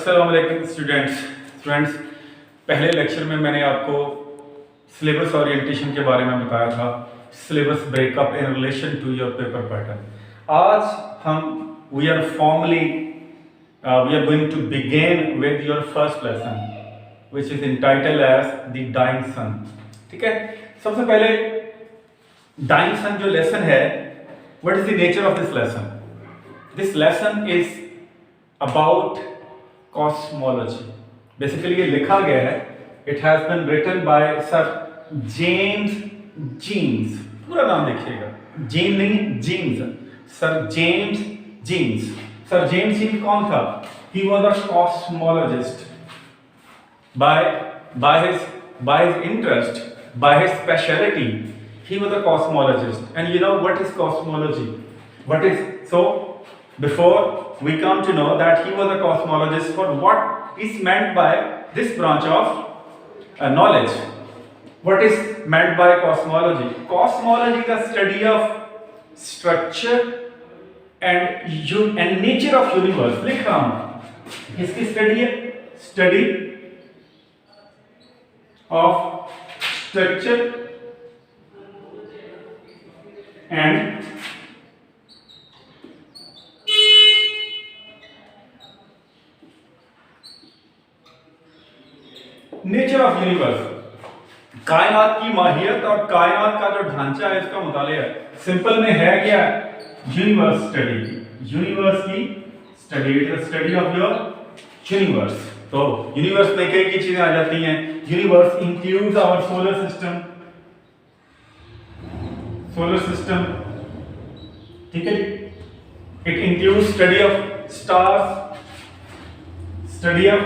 अस्सलाम वालेकुम स्टूडेंट्स। पहले लेक्चर में मैंने आपको सिलेबस ओरिएंटेशन के बारे में बताया था, syllabus breakup in relation to your paper pattern. आज हम we are going to begin with your first lesson which is entitled as the dying sun. ठीक है, सबसे पहले डाइंग सन जो लेसन है, what is the nature of this lesson? This lesson is about cosmology. Basically ये लिखा गया है, it has been written by sir James Jeans. पूरा नाम लिखिएगा, जीन नहीं jeans, sir James Jeans. Sir James Jeans कौन था? He was a cosmologist. by his interest, by his specialty, he was a cosmologist. And you know what is cosmology? What is so? Before we come to know that he was a cosmologist, for what is meant by this branch of knowledge? What is meant by cosmology? Cosmology is the study of structure and nature of universe. लिख रहा हूं, इसकी study है, study of structure and nature of universe. कायनात की माहियत और कायनात का जो ढांचा है इसका मुतालिया है। सिंपल में है क्या? यूनिवर्स स्टडी, यूनिवर्स की study, it is study of your universe. तो यूनिवर्स में कई चीजें आ जाती हैं। Universe includes our solar system, ठीक है। It includes study of stars, study of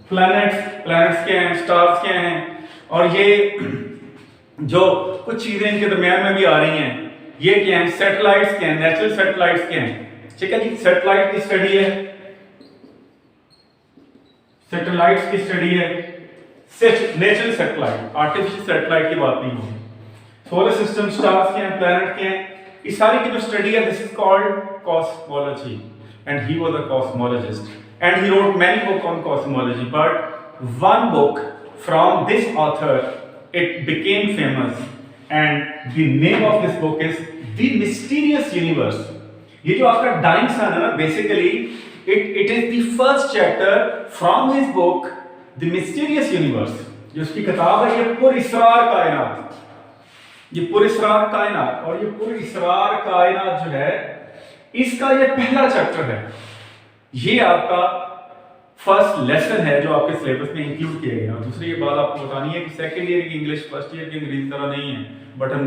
planets क्या हैं, स्टार्स क्या हैं, और ये जो कुछ चीजें इनके दरमियान में भी आ रही हैं, ये क्या है? सैटेलाइट्स क्या हैं, नेचुरल सैटेलाइट्स क्या हैं। ठीक है जी, सैटेलाइट की स्टडी है, सैटेलाइट्स की स्टडी है, नेचुरल सैटेलाइट, आर्टिफिशियल सैटेलाइट की बात नहीं होगी। सोलर सिस्टम, स्टार्स क्या हैं, प्लैनेट क्या हैं, इस सारी की जो स्टडी है, this is called cosmology. And he was a cosmologist and he wrote many book on cosmology, but one book from this author it became famous and the name of this book is The Mysterious Universe. ये जो आपका dying सन है ना, basically it is the first chapter from his book The Mysterious Universe। जो उसकी किताब है, ये पुरइस्रार कायनात, ये पुरइस्रार कायनात, और ये पुरइस्रार कायनात जो है, इसका ये पहला चैप्टर है। ये आपका फर्स्ट लेसन है जो आपके सिलेबस में इंक्लूड किया गया। और दूसरी ये बात आपको बतानी है कि सेकंड ईयर की इंग्लिश फर्स्ट ईयर की अंग्रेजी तरह नहीं है, बटन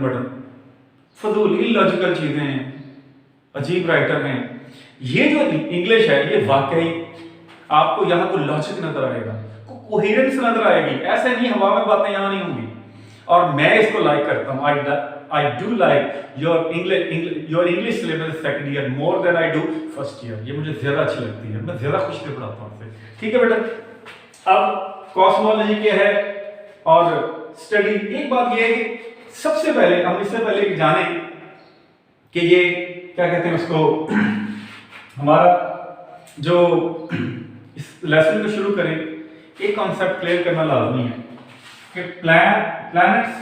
फजूल इलॉजिकल चीजें हैं, अजीब राइटर हैं। ये जो इंग्लिश है, ये वाकई आपको यहाँ को लॉजिक नजर आएगा, कोहेरेंस नजर आएगी। ऐसे नहीं हवा में बातें यहाँ नहीं होंगी। और मैं इसको लाइक करता हूँ। I do like your English syllabus second year more than I do first year। ये मुझे ज्यादा अच्छी लगती है, मैं ज्यादा खुश से पढ़ाता हूँ। ठीक है बेटा, अब कॉस्मोलॉजी क्या है और स्टडी। एक बात ये है कि सबसे पहले हम इससे पहले जाने कि ये क्या कहते हैं उसको, हमारा जो इस लेसन को शुरू करें, एक कॉन्सेप्ट क्लियर करना लाजमी है कि प्लैनेट्स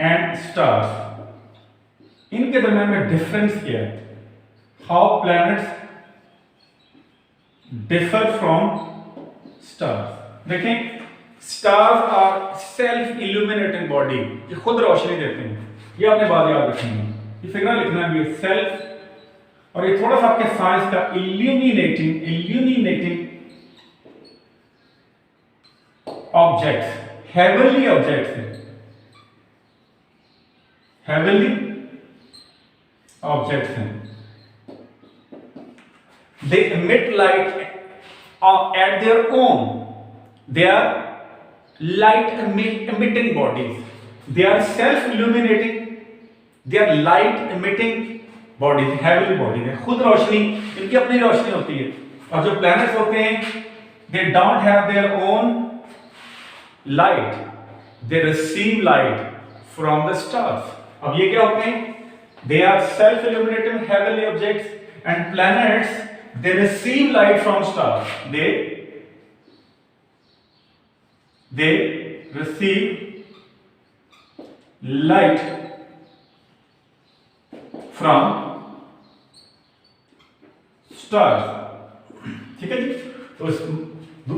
एंड स्टार्स, इनके दरमियान में डिफरेंस क्या है, how planets differ from stars. देखें, stars are self illuminating body, ये खुद रोशनी देते हैं। ये आपने बात याद रखनी है, ये फिगर लिखना भी है, सेल्फ, और ये थोड़ा सा आपके साइंस का इल्यूमिनेटिंग ऑब्जेक्ट्स, हेवनली ऑब्जेक्ट्स हैं, heavenly objects हैं। They emit light at their own, they are light emitting bodies, they are self illuminating, they are light emitting bodies, heavenly bodies है। खुद रोशनी, इनकी अपनी रोशनी होती है। और जो planets होते हैं, they don't have their own light, they receive light from the stars। अब ये क्या होते हैं? They are self-illuminating heavenly objects, and planets, they receive light from stars. They receive light from stars. ठीक है जी? तो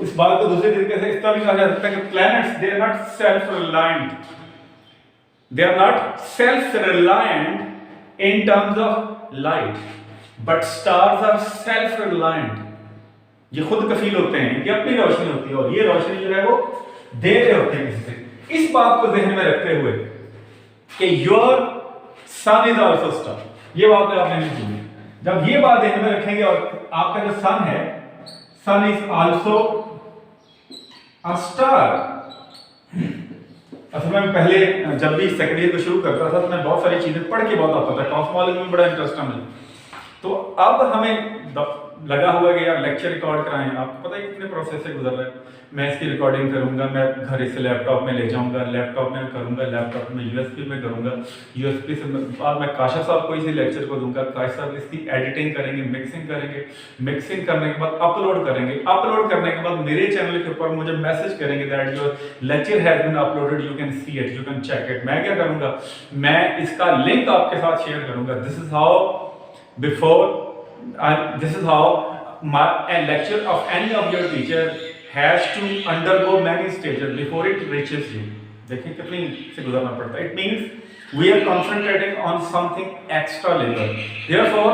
इस बात को दूसरे तरीके से इस तरह भी कहा जा सकता है कि planets, they are not self-reliant. They are not self-reliant in terms of light, but stars are self-reliant. ये खुद कफील होते हैं, ये अपनी रोशनी होती है, और ये रोशनी जो है वो दे रहे होते हैं किसी से। इस बात को ध्यान में रखते हुए कि your son is also star, ये बात आपने नहीं सुनी। जब ये बात ध्यान में रखेंगे और आपका जो सन है, सन इज आल्सो अ स्टार। असल में पहले जब भी सेकेंड ईयर को शुरू करता था तो मैं बहुत सारी चीजें पढ़ के बहुत आता था, कॉस्मोलॉजी में बड़ा इंटरेस्ट था मुझे। तो अब हमें लगा हुआ है कि यार लेक्चर रिकॉर्ड कराएं। आपको पता है कितने प्रोसेस से गुजर रहा है। मैं इसकी रिकॉर्डिंग करूंगा, मैं घर से लैपटॉप में ले जाऊंगा, लैपटॉप में करूंगा, लैपटॉप में यूएसबी में करूंगा, यूएसबी से बाद मैं काशा साहब को इसी लेक्चर को दूंगा, काशा साहब इसकी एडिटिंग करेंगे, मिक्सिंग करने के बाद अपलोड करेंगे, अपलोड करने के बाद मेरे चैनल के ऊपर मुझे मैसेज करेंगे that your lecture has been uploaded, you can see it, you can check it. मैं क्या करूंगा, मैं इसका लिंक आपके साथ शेयर करूंगा। This is how this is how a lecture of any of your teacher has to undergo many stages before it reaches you. देखिए कितनी से गुजरना पड़ता है। It means we are concentrating on something extra level. Therefore,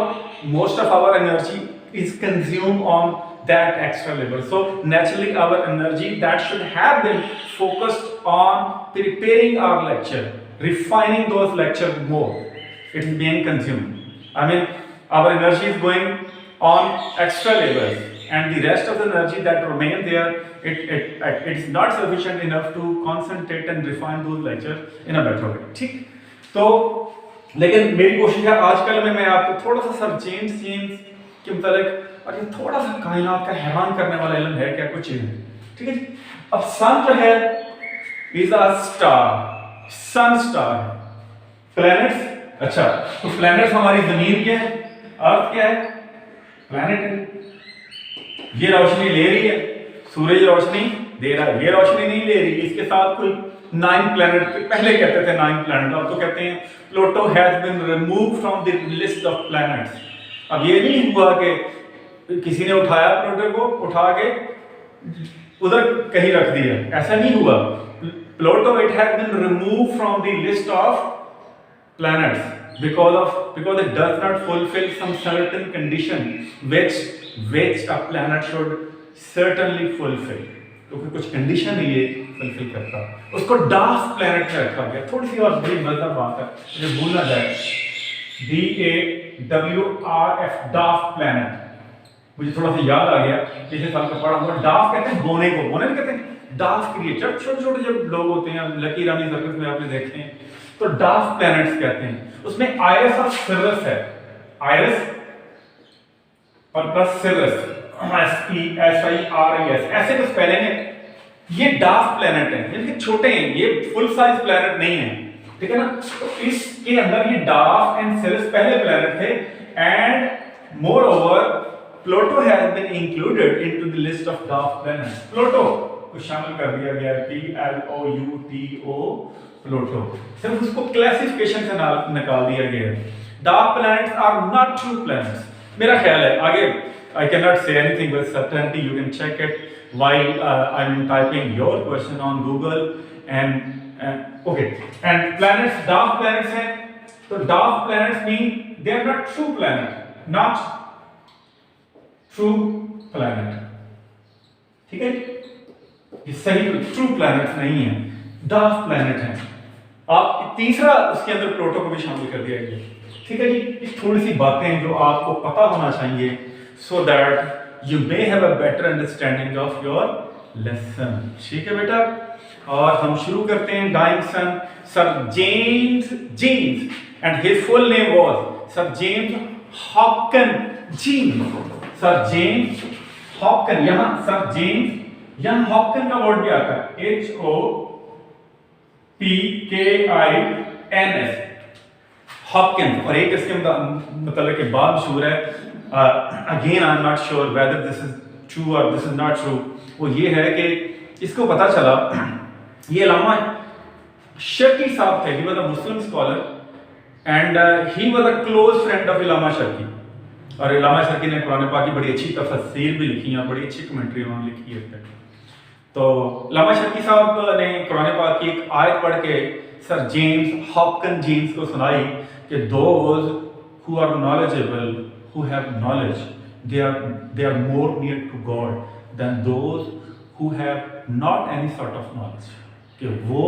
most of our energy is consumed on that extra level. So naturally, our energy that should have been focused on preparing our lecture, refining those lectures more, it is being consumed. I mean, our energy is going on extra levels, and the rest of the energy that remain there, it is not sufficient enough to concentrate and refine those lectures in a better way. ठीक? तो लेकिन मेरी कोशिश है आजकल में मैं आपको थोड़ा सा सर जेम्स के मुताबिक, और ये थोड़ा सा कायनात का हैरान करने वाला इल्म है क्या कुछ चीजें, ठीक है जी। अब सन जो है is a star, sun star है। प्लैनेट्स, अच्छा तो प्लैनेट्स हमारी जमीन क्या है, अर्थ क्या है, प्लैनेट है। ये रोशनी ले रही है, सूरज रोशनी दे रहा है, ये रोशनी नहीं ले रही। इसके साथ कोई 9 प्लैनेट, पहले कहते थे 9 प्लैनेट, अब तो कहते हैं Pluto has been removed from the list of planets. अब ये नहीं हुआ कि किसी ने उठाया प्लूटो को, उठा के उधर कहीं रख दिया, ऐसा नहीं हुआ। Pluto it has been removed from the list of planets because it does not fulfill some certain condition which a planet should certainly fulfill। तो कुछ कंडीशन ही ये फुलफिल करता, उसको डार्क प्लैनेट में रखा गया। थोड़ी सी और बड़ी मजेदार बात है, मुझे भूलना जाए, DAWRF, डार्क प्लैनेट। मुझे थोड़ा सा याद आ गया, पिछले साल का पढ़ा हुआ। डार्क कहते हैं बोने को, बोने कहते हैं डार्क क्रिएचर, छोटे छोटे जब लोग होते हैं, लकी रानी सर्कस में आपने देखे हैं, तो डार्क प्लैनेट्स कहते हैं। उसमें आयरस और सिरस है, आयरस और प्लस सिरस, SERIS, ऐसे कुछ पहले हैं। ये डार्क प्लैनेट है, यानी छोटे हैं, ये फुल साइज प्लैनेट नहीं है, ठीक है ना। तो इसके अंदर ये डार्क एंड सिरस पहले प्लैनेट थे, and moreover Pluto has been included into the list of dark planets. Pluto को शामिल कर दिया गया, PLOUTO, प्लूटो। सिर्फ उसको क्लासिफिकेशन से निकाल दिया गया है। Dark planets are not true planets, मेरा ख्याल है। आगे I cannot say anything with certainty, you can check it while I'm typing your question on Google, and okay, and planets, dark planets हैं, तो dark planets mean they are not true planet, not true planet, ठीक है, ये सही true planet नहीं है, dark planet है। आप तीसरा उसके अंदर प्लूटो को भी शामिल कर दिया गया, ठीक है जी। थोड़ी सी बातें जो आपको पता होना चाहिए, so that you may have a better understanding of your lesson, ठीक है बेटा। और हम शुरू करते हैं। Dying sun, sir James and his full name was Sir James Hopkins, sir James Hopkin. यहाँ सर जेम्स, यहाँ हॉपकिन का वर्ड भी आता है, HOPKINS, हॉपकिंस, और एक इसके मतलब के बाद मशहूर है, again I am not sure whether this is true और दिस इज नॉट ट्रू। वो ये है कि इसको पता चला, ये अल्लामा शर्की साहब थे, he was a Muslim scholar and he was a close friend of Allama Sharqi. और अल्लामा शर्की ने कुरान पाक की बड़ी अच्छी तफसीर भी लिखी है, बड़ी अच्छी कमेंट्री उन्होंने लिखी है। तो अल्लामा शर्की साहब ने कुरान पाक की एक आयत पढ़ के सर जेम्स हॉपकिन जीन्स को सुनाई कि those who are knowledgeable, who have knowledge, they are more near to God than those who have not any sort of knowledge। कि वो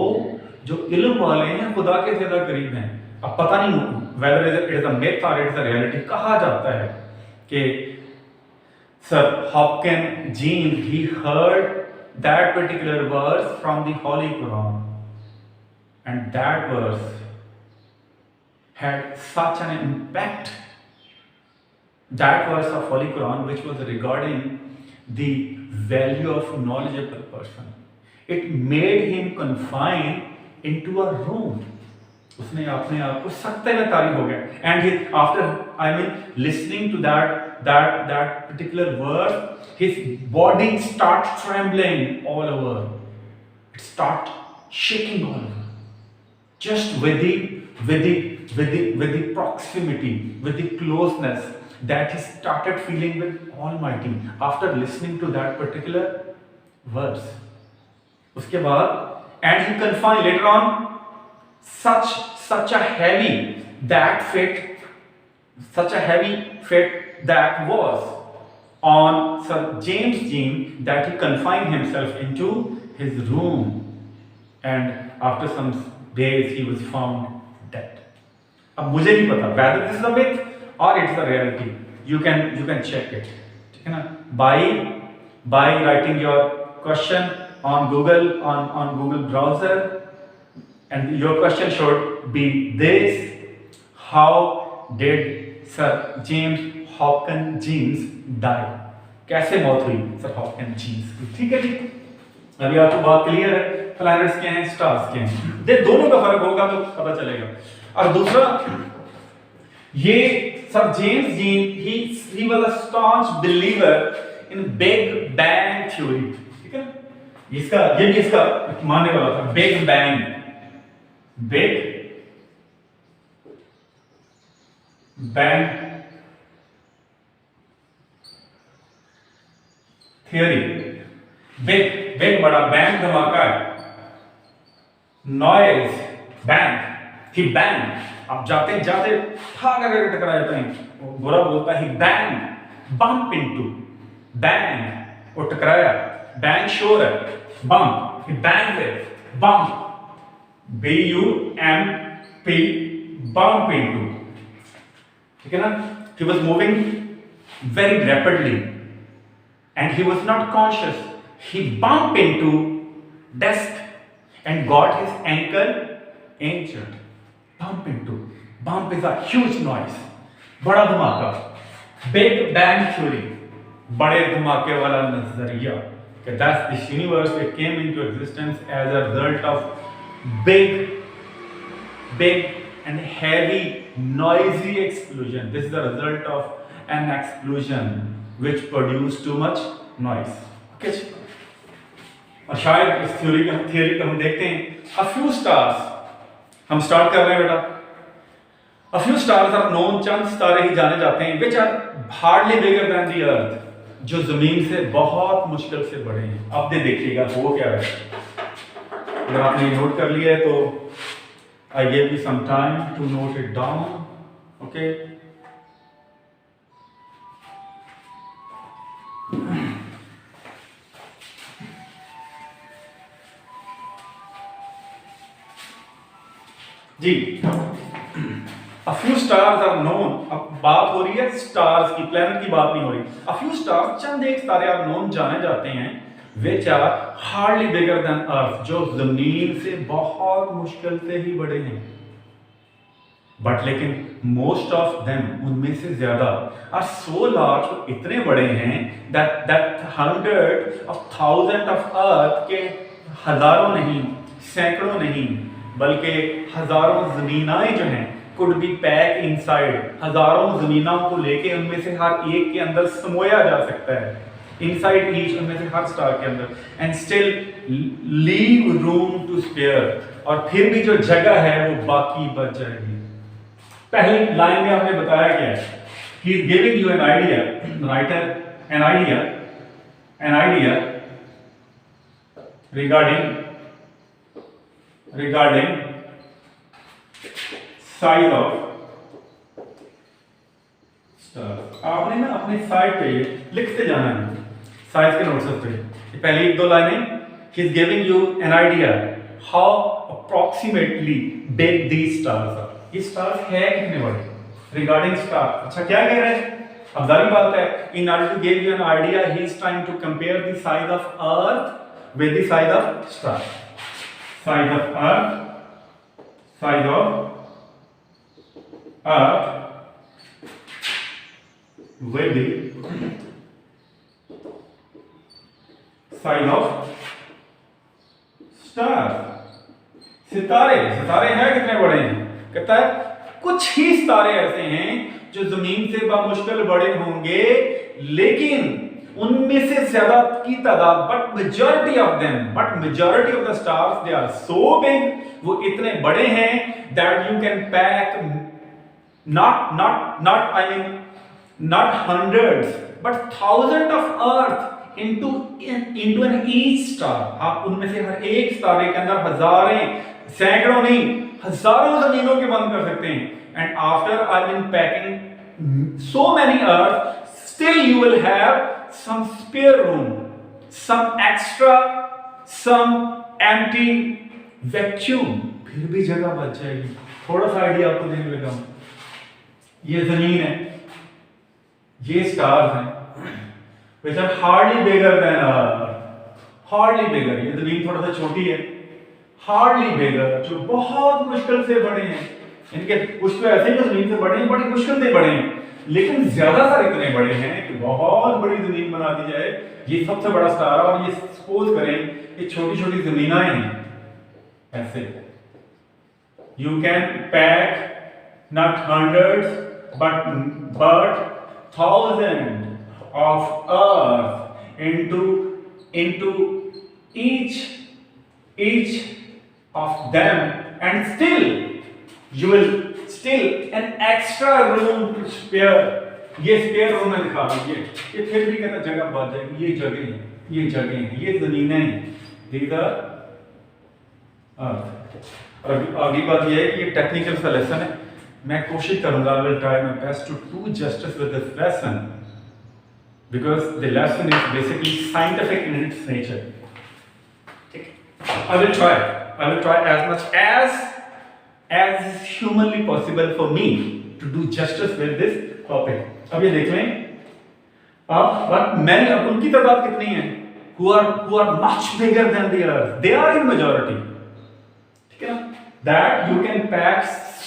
जो इल्म वाले हैं खुदा के ज़्यादा करीब हैं। अब पता नहीं whether it is a myth or it is a reality, कहा जाता है कि sir Hopkin gene he heard that particular verse from the Holy Quran, and that verse had such an impact, that verse of Holy Quran which was regarding the value of knowledgeable person, it made him confined into a room। उसने अपने आप को सख्ते में तारी हो गया, and after listening to that particular verse, his body starts trembling all over, it starts shaking all over, just with the proximity, with the closeness that he started feeling with Almighty after listening to that particular verse। उसके बाद and he confined later on such a heavy fit that was on Sir James Jean that he confined himself into his room, and after some days he was found dead। अब मुझे नहीं पता whether this is a myth or it's a reality, you can check it, ठीक है ना, by writing your question on Google browser, and your question should be this: how did Sir James Hopkins Jeans die? कैसे मौत हुई sir Hopkin jeans की? ठीक है जी, अभी आपको बात क्लियर है, प्लैनेट्स के हैं, स्टार्स के हैं, दे दोनों का फर्क होगा तो पता चलेगा। और दूसरा, ये sir James gene he was a staunch believer in Big Bang theory, ठीक है, ये भी इसका मानने वाला था, बिग बैंग थियरी। बिग बड़ा, बैंग धमाका है, नॉइज बैंग, ही बैंग, आप जाते ठाक करके टकरा जाते हैं, बुरा बोलता है, ही बैंग, बम्प इनटू, बैंग वो टकराया, बैंग शोर है, bump, he bang with, bump, BUMP, bump into, ठीक है ना, he was moving very rapidly and he was not conscious, he bumped into desk and got his ankle injured। bump is a huge noise, बड़ा धमाका, Big Bang theory, बड़े धमाके वाला नजरिया, कि thus this universe it came into existence as a result of big and heavy noisy explosion। This is the result of an explosion which produced too much noise। okay? और शायद इस theory को हम देखते हैं, a few stars, हम start कर रहे हैं बेटा, a few stars are known, चंद सितारे ही जाने जाते हैं, which are hardly bigger than the earth, जो जमीन से बहुत मुश्किल से बड़े हैं। अब देखिएगा वो क्या है, अगर आपने नोट कर लिया है तो I gave you some time to note it down, okay? Ji, a few stars are known, अब बात हो रही है स्टार्स की, प्लैनेट की बात नहीं हो रही। a few stars, चंद एक तारे are known जाने जाते हैं, which are hardly bigger than earth, जो जमीन से बहुत मुश्किल से ही बड़े हैं, बट लेकिन मोस्ट ऑफ देम, उनमें से ज्यादा, आर सो लार्ज, इतने बड़े हैं that hundred of thousand of earth के हजारों नहीं, सैकड़ों नहीं, बल्कि हजारों जमीनाएं जो हैं could be packed inside, हजारों ज़मीनों को लेके उनमें से हर एक के अंदर समोया जा सकता है, inside each, उनमें से हर स्टार के अंदर, and still leave room to spare, और फिर भी जो जगह है वो बाकी बच जाएगी। पहली लाइन में हमने बताया क्या है, he is giving you an idea, writer an idea regarding size of star। आपने ना अपने साइड पे लिखते जाना है साइज के नोट्स पे। पहली एक दो लाइनें, he is giving you an idea how approximately big these stars are। ये स्टार्स है कितने बड़े, रिगार्डिंग स्टार। अच्छा क्या कह रहे हैं, अब जारी बात है, in order to give you an idea he is trying to compare the size of earth with the size of star, size of earth, size of earth with the size of star. सितारे हैं कितने बड़े हैं, कहता है कुछ ही सितारे ऐसे हैं जो जमीन से बामुश्किल बड़े होंगे, लेकिन उनमें से ज्यादा की तादाद, but majority of the stars they are so big, वो इतने बड़े हैं that you can pack not hundreds but thousands of earth into an each star। आप उनमें से हर एक सितारे के अंदर हजारें, सैकड़ों नहीं हजारों जमीनों के बंद कर सकते हैं। And after I mean packing so many earth, still you will have some spare room, some extra, some empty vacuum, फिर भी जगह बच जाएगी। थोड़ा सा आइडिया आपको देने लगा हूं, ये जमीन है, ये स्टार्स हैं which are hardly bigger than Earth, hardly bigger, ये जमीन थोड़ा सा छोटी है, hardly bigger, जो बहुत मुश्किल से बड़े हैं, इनके कुछ तो ऐसे ही जमीन से बड़े हैं, बड़ी मुश्किल से बड़े हैं, लेकिन ज्यादातर इतने बड़े हैं कि बहुत बड़ी जमीन बना दी जाए, ये सबसे बड़ा स्टार है, और ये सपोज करें ये छोटी छोटी जमीनें हैं ऐसे, you can pack not hundreds but thousands of earth into each of them, and still you will an extra room to spare। ये स्पेयर रूम में दिखा दीजिए, ये फिर भी कहता जगह बच जाएगी, ये जगह है, ये जमीनें हैं, these are earth। और अगली बात ये है कि ये टेक्निकल सा लेसन है, मैं कोशिश करूंगा, I will try my best to do justice with this lesson because the lesson is basically scientific in its nature। I will try as much as humanly possible for me to do justice with this topic। अब ये देख लें, अब मैंने अब उनकी तादाद कितनी है, who are much bigger than the earth, they are in majority, ठीक है ना, that you can pack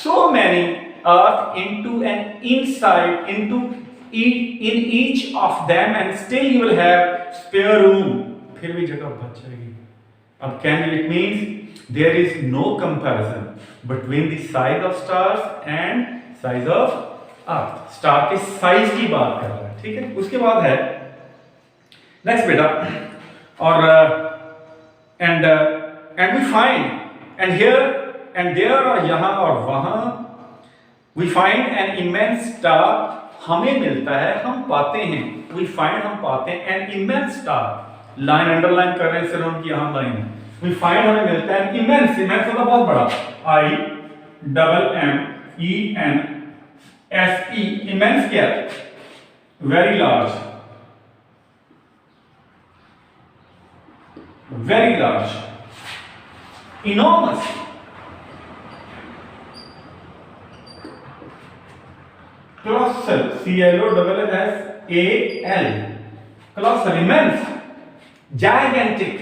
so many earth into an inside in each of them and still you will have spare room, फिर भी जगह बच जाएगी। अब can it means there is no comparison between the size of stars and size of earth। Star के size की बात कर रहा है, ठीक है। उसके बाद है नेक्स्ट बेटा, और and we find and here and there, और यहाँ और वहाँ, we find an immense star, हमें मिलता है, हम पाते हैं, we find हम पाते हैं an immense star, line underline कर रहे हैं सिर्फ उनकी यहाँ लाइन है, we find हमें मिलता है immense मतलब बहुत बड़ा, I-M-M-E-N-S-E, immense क्या है, very large, enormous, colossal, C-L-O-S-S-A-L, colossal, immense, gigantic।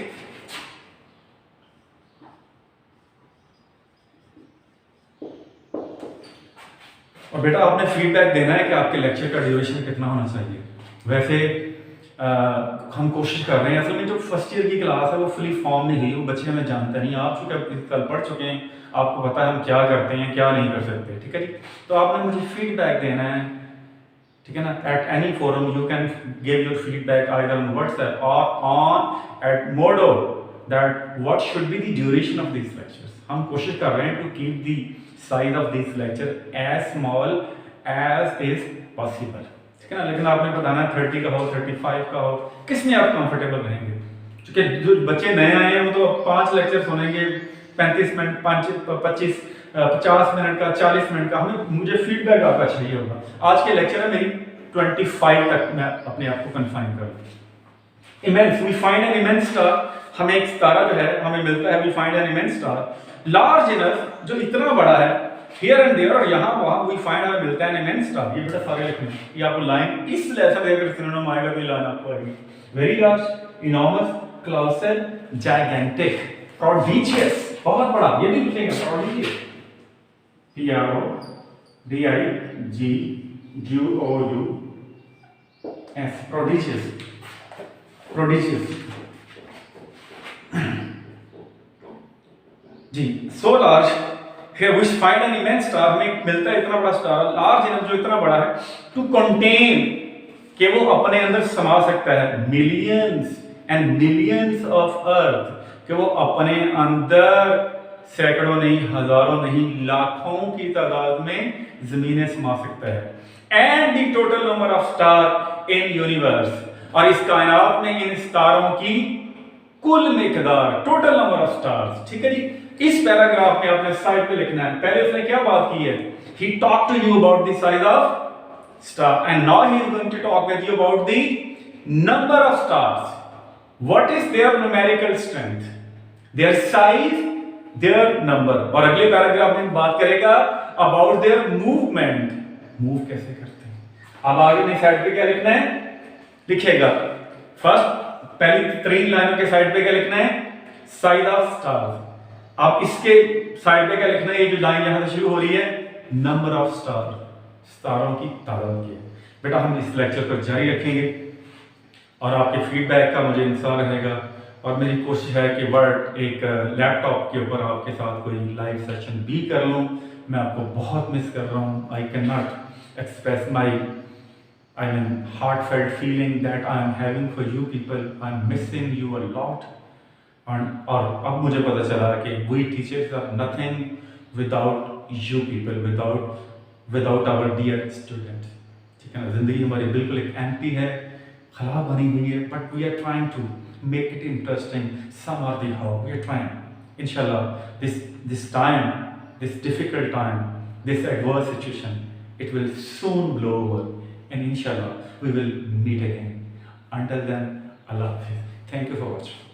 और बेटा आपने फीडबैक देना है कि आपके लेक्चर का ड्यूरेशन कितना होना चाहिए। वैसे हम कोशिश कर रहे हैं। असल में जो फर्स्ट ईयर की क्लास है वो फुली फॉर्म नहीं हुई, वो बच्चे हमें जानते नहीं। आप चूँकि कल पढ़ चुके हैं, आपको पता है हम क्या करते हैं क्या नहीं कर सकते, ठीक है जी। तो आपने मुझे फीडबैक देना है, ठीक है ना। At any forum you can give your feedback either on WhatsApp or on at Modo that what should be the duration of this lectures. हम कोशिश कर रहे हैं to keep the size of this lecture as small as is possible, ठीक है ना। लेकिन आपने बताना 30 का हो, 35 का हो, किस में आप कंफर्टेबल रहेंगे। क्योंकि जो बच्चे नए आए हैं वो तो 5 लेक्चर सुनेंगे, 35 मिनट, 25 50 मिनट का, 40 मिनट का। मुझे फीडबैक आपका चाहिए होगा। आज के लेक्चर है मेरी 25 तक मैं अपने आप को कन्फाइन करूँ। Immense, we find an immense star. हमें एक सितारा जो है हमें मिलता है, we find an immense star large enough, जो इतना बड़ा है, हियर एंड देयर, और यहाँ वहाँ, वी फाइंड हमें मिलता है एन इमेंस स्टार। ये बेटा सारे लिखने, ये आपको लाइन इस लेसन में अगर सिनोनिम आएगा तो ये लाइन आपको आएगी। Very large, enormous, colossal, gigantic, prodigious, बहुत बड़ा, ये भी लिखेंगे प्रोडिजियस, PRODIGUOUS, प्रोडिजियस, प्रोडिजियस जी। So large, here we find an immense star, हमें मिलता है इतना बड़ा स्टार, लार्ज इनफ, जो इतना बड़ा है, टू कंटेन, कि वो अपने अंदर समा सकता है, millions and millions of earth, कि वो अपने अंदर सैकड़ों नहीं, हजारों नहीं, लाखों की तादाद में जमीनें समा सकता है। And the total number of star in universe, और इस कायनात में इन स्टारों की कुल मिकदार, टोटल नंबर ऑफ स्टार्स, ठीक है जी। इस पैराग्राफ में आपने साइड पे लिखना है। पहले उसने क्या बात की है, he talked to you about the size of star, and now he is going to talk with you about the number of stars. What is their numerical strength, their size, their number, और अगले paragraph में बात करेगा about their movement, move कैसे करते हैं। अब आगे ने साइड पे क्या लिखना है, लिखेगा फर्स्ट पहली 3 लाइनों के साइड पे क्या लिखना है, साइज ऑफ स्टार्स। अब इसके साइड पे क्या लिखना है, ये जो लाइन यहां से शुरू हो रही है, नंबर ऑफ स्टार, स्टारों की तादाद की। बेटा हम इस लेक्चर पर जारी रखेंगे और आपके फीडबैक का मुझे इंतजार रहेगा, और मेरी कोशिश है कि वर्ड एक लैपटॉप के ऊपर आपके साथ कोई लाइव सेशन भी कर लूं। मैं आपको बहुत मिस कर रहा हूं। I can not express my heartfelt feeling that I am having for you people. I am missing you a lot. और अब मुझे पता चला कि we teachers are nothing without you people, without our dear students, ठीक है ना। जिंदगी हमारी बिल्कुल एक एम्प्टी है, खराब बनी हुई है, but we are trying to make it interesting some or the how. We are trying. Inshallah, this time, this difficult time, this adverse situation, it will soon blow over. And inshallah we will meet again. Until then, Allah Hafiz. Thank you for watching.